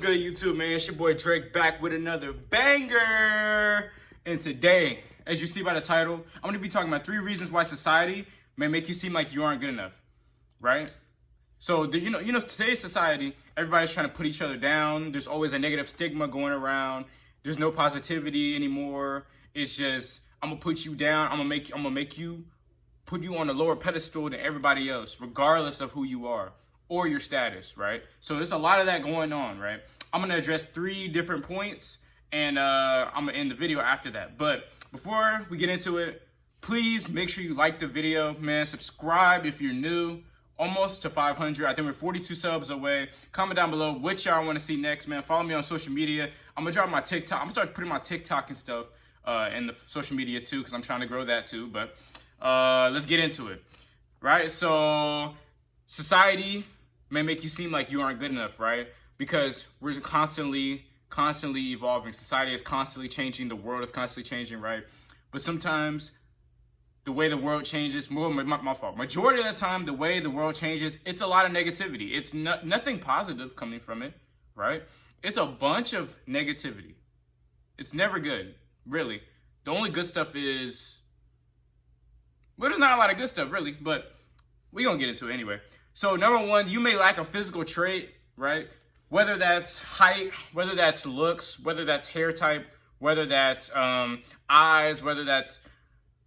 Good YouTube, man. It's your boy Drake back with another banger. And today, as you see by the title, I'm going to be talking about 3 reasons why society may make you seem like you aren't good enough, right? So, today's society, everybody's trying to put each other down. There's always a negative stigma going around. There's no positivity anymore. It's just, I'm going to put you down. I'm going to make you, put you on a lower pedestal than everybody else, regardless of who you are or your status, right? So there's a lot of that going on, right? I'm gonna address 3 different points, and I'm gonna end the video after that. But before we get into it, please make sure you like the video, man. Subscribe if you're new. Almost to 500. I think we're 42 subs away. Comment down below what y'all want to see next, man. Follow me on social media. I'm gonna drop my TikTok. I'm gonna start putting my TikTok and stuff in the social media too, because I'm trying to grow that too. But let's get into it, right? So society may make you seem like you aren't good enough, right? Because we're constantly evolving. Society is constantly changing. The world is constantly changing, right? But sometimes the way the world changes, my fault. Majority of the time, the way the world changes, it's a lot of negativity. It's nothing positive coming from it, right? It's a bunch of negativity. It's never good, really. The only good stuff is, well, there's not a lot of good stuff, really, but we're going to get into it anyway. So number 1, you may lack a physical trait, right? Whether that's height, whether that's looks, whether that's hair type, whether that's eyes, whether that's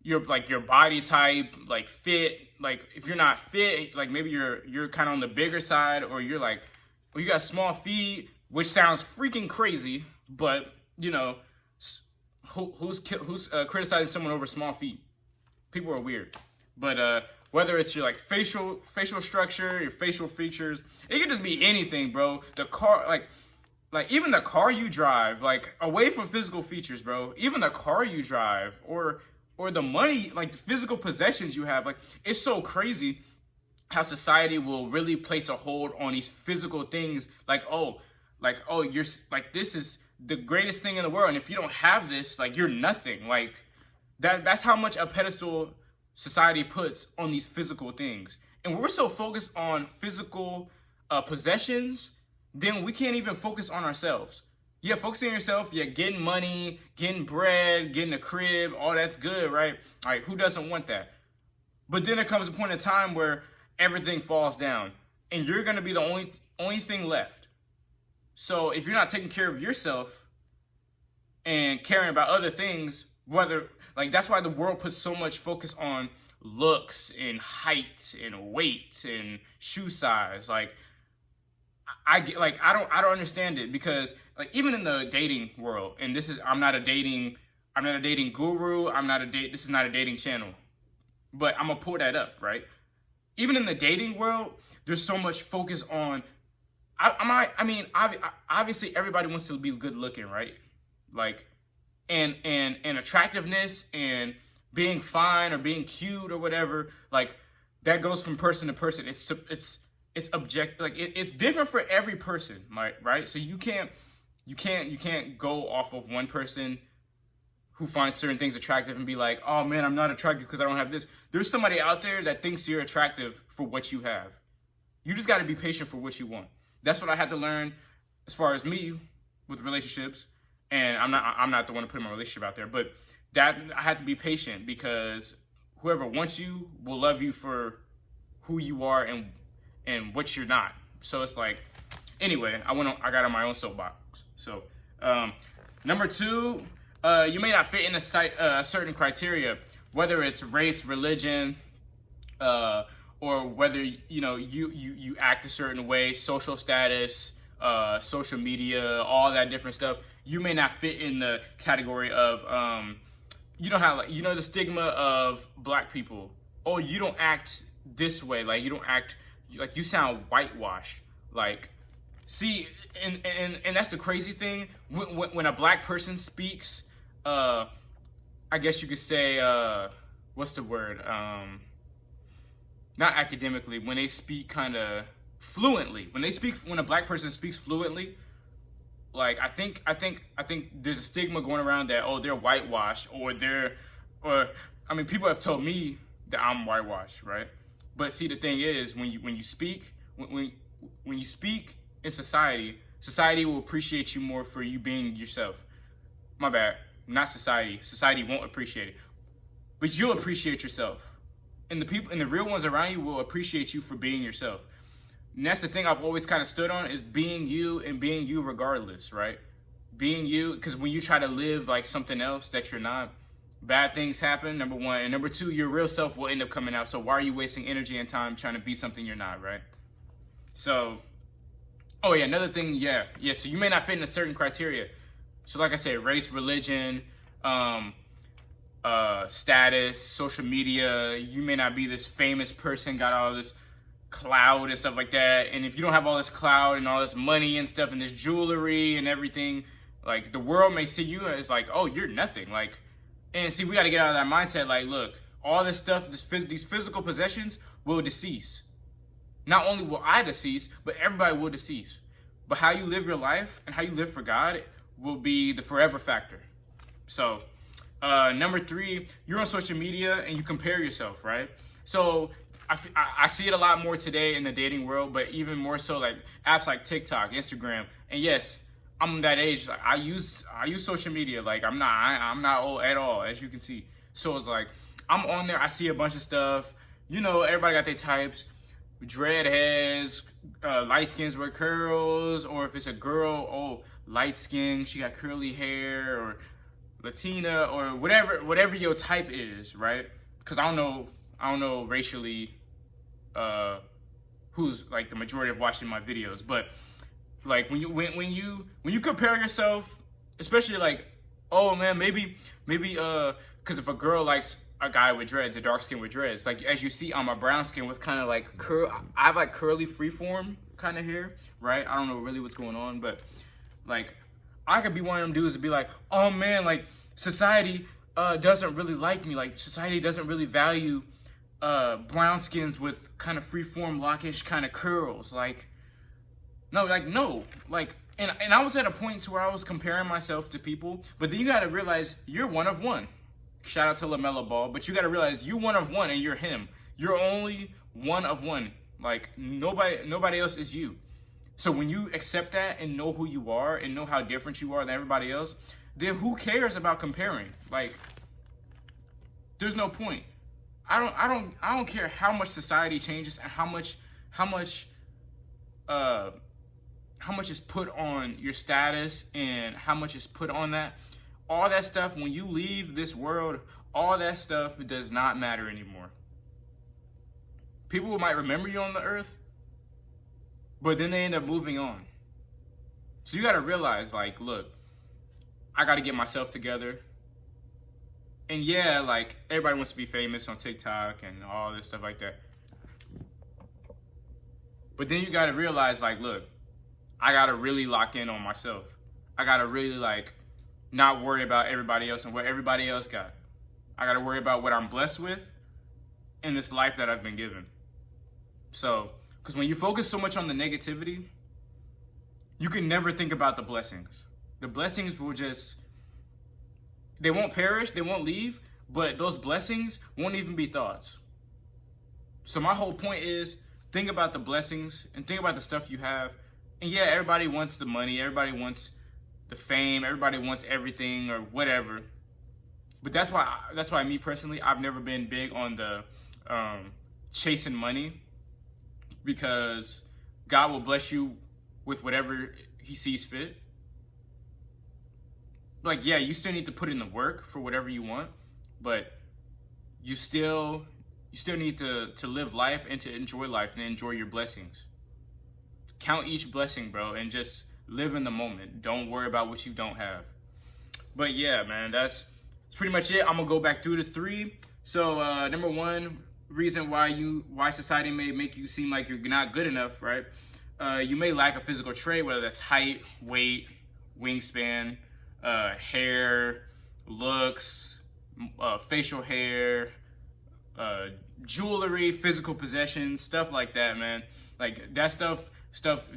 your body type, like fit. Like if you're not fit, like maybe you're kind of on the bigger side, or you're like, well, you got small feet, which sounds freaking crazy, but you know, who's criticizing someone over small feet? People are weird. But whether it's your like facial structure, your facial features, it could just be anything, bro. The car, like even the car you drive, like away from physical features, bro. Even the car you drive, or the money, like the physical possessions you have, like it's so crazy how society will really place a hold on these physical things. Like you're like, this is the greatest thing in the world, and if you don't have this, like you're nothing. Like that's how much a pedestal society puts on these physical things. And we're so focused on physical possessions, then we can't even focus on ourselves. Yeah, focusing on yourself, yeah, getting money, getting bread, getting a crib, all that's good, right? All right, who doesn't want that? But then there comes a point in time where everything falls down, and you're gonna be the only thing left. So if you're not taking care of yourself and caring about other things, whether, like, that's why the world puts so much focus on looks and height and weight and shoe size. Like, I don't understand it, because like even in the dating world, and I'm not a dating guru. This is not a dating channel, but I'm gonna pull that up, right? Even in the dating world, there's so much focus on. Obviously everybody wants to be good looking, right? Like, and attractiveness and being fine or being cute or whatever, like that goes from person to person. It's objective, like it's different for every person, right? So you can't go off of one person who finds certain things attractive and be like, oh man, I'm not attractive because I don't have this. There's somebody out there that thinks you're attractive for what you have. You just got to be patient for what you want. That's what I had to learn as far as me with relationships. And I'm not the one to put my relationship out there, but that I had to be patient, because whoever wants you will love you for who you are and what you're not. So it's like, anyway, I got on my own soapbox. So number 2, you may not fit in a certain criteria, whether it's race, religion, or whether you act a certain way, social status, social media, all that different stuff. You may not fit in the category of the stigma of black people. Oh, you don't act this way, like you don't act like, you sound whitewashed. Like, see, and that's the crazy thing. When a black person speaks, I guess you could say, what's the word? Not academically. When they speak kind of fluently. When a black person speaks fluently, like I think there's a stigma going around that, oh, they're whitewashed, or people have told me that I'm whitewashed, right? But see, the thing is, when you speak in society, Society will appreciate you more for you being yourself. My bad, not society. Society won't appreciate it, but you'll appreciate yourself. And the people and the real ones around you will appreciate you for being yourself. And that's the thing I've always kind of stood on, is being you and being you regardless, right? Being you, because when you try to live like something else that you're not, bad things happen, number one. And number two, your real self will end up coming out. So why are you wasting energy and time trying to be something you're not, right? So, oh yeah, another thing, so you may not fit in a certain criteria. So like I said, race, religion, status, social media, you may not be this famous person, got all this cloud and stuff like that. And if you don't have all this cloud and all this money and stuff and this jewelry and everything, like, the world may see you as like, oh, you're nothing. Like, and see, we got to get out of that mindset. Like, look, all this stuff, these physical possessions will decease. Not only will I decease, but everybody will decease. But how you live your life and how you live for God will be the forever factor. So, number three, you're on social media and you compare yourself, right? So I see it a lot more today in the dating world, but even more so like apps like TikTok, Instagram. And yes, I'm that age. Like, I use social media. Like, I'm not old at all, as you can see. So it's like I'm on there. I see a bunch of stuff. You know, everybody got their types. Dread heads, light skins with curls, or if it's a girl, oh, light skin, she got curly hair, or Latina, or whatever your type is, right? Because I don't know racially who's like the majority of watching my videos, but like when you compare yourself, especially like, oh man, maybe because if a girl likes a guy with dreads, a dark skin with dreads, like as you see, I'm a brown skin with kind of like I have like curly freeform kind of hair, right? I don't know really what's going on, but like I could be one of them dudes to be like, oh man, like society doesn't really like me, like society doesn't really value brown skins with kind of freeform lockish kind of curls, like no, and I was at a point to where I was comparing myself to people, but then you got to realize you're one of one. Shout out to LaMelo Ball, but you got to realize you're one of one and you're him. You're only one of one. Like nobody else is you. So when you accept that and know who you are and know how different you are than everybody else, then who cares about comparing? Like, there's no point. I don't care how much society changes and how much is put on your status and how much is put on that. All that stuff, when you leave this world, all that stuff does not matter anymore. People might remember you on the earth, but then they end up moving on. So you got to realize, like, look, I got to get myself together. And yeah, like, everybody wants to be famous on TikTok and all this stuff like that. But then you got to realize, like, look, I got to really lock in on myself. I got to really, like, not worry about everybody else and what everybody else got. I got to worry about what I'm blessed with in this life that I've been given. So, because when you focus so much on the negativity, you can never think about the blessings. The blessings will just, they won't perish, they won't leave, but those blessings won't even be thoughts. So my whole point is, think about the blessings and think about the stuff you have. And yeah, everybody wants the money, everybody wants the fame, everybody wants everything or whatever. But that's why me personally, I've never been big on the chasing money, because God will bless you with whatever he sees fit. Like, yeah, you still need to put in the work for whatever you want, but you still need to live life and to enjoy life and enjoy your blessings. Count each blessing, bro, and just live in the moment. Don't worry about what you don't have. But yeah, man, that's pretty much it. I'm gonna go back through the three. So number one reason why society may make you seem like you're not good enough, right? You may lack a physical trait, whether that's height, weight, wingspan, hair, looks, facial hair, jewelry, physical possessions, stuff like that, man. Like, that stuff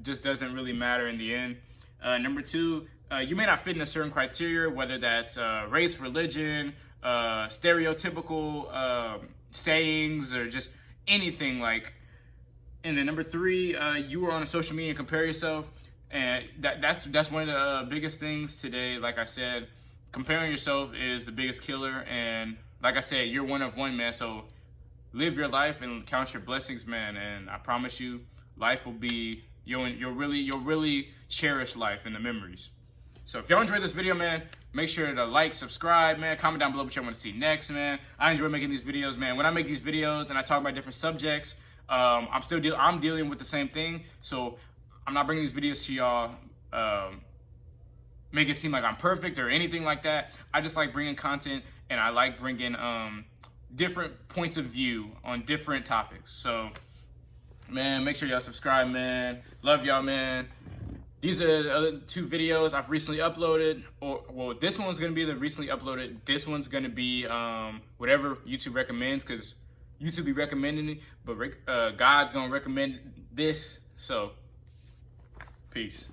just doesn't really matter in the end. Number two, you may not fit in a certain criteria, whether that's race, religion, stereotypical sayings, or just anything like. And then number three, you are on a social media and compare yourself. And that's one of the biggest things today. Like I said, comparing yourself is the biggest killer. And like I said, you're one of one, man. So live your life and count your blessings, man. And I promise you, life will be, you'll really cherish life and the memories. So if y'all enjoyed this video, man, make sure to like, subscribe, man. Comment down below what y'all want to see next, man. I enjoy making these videos, man. When I make these videos and I talk about different subjects, I'm dealing with the same thing. So I'm not bringing these videos to y'all make it seem like I'm perfect or anything like that. I just like bringing content, and I like bringing different points of view on different topics. So, man, make sure y'all subscribe, man. Love y'all, man. These are the other 2 videos I've recently uploaded. Well, this one's gonna be the recently uploaded. This one's gonna be whatever YouTube recommends, because YouTube be recommending it, but God's gonna recommend this. So, peace.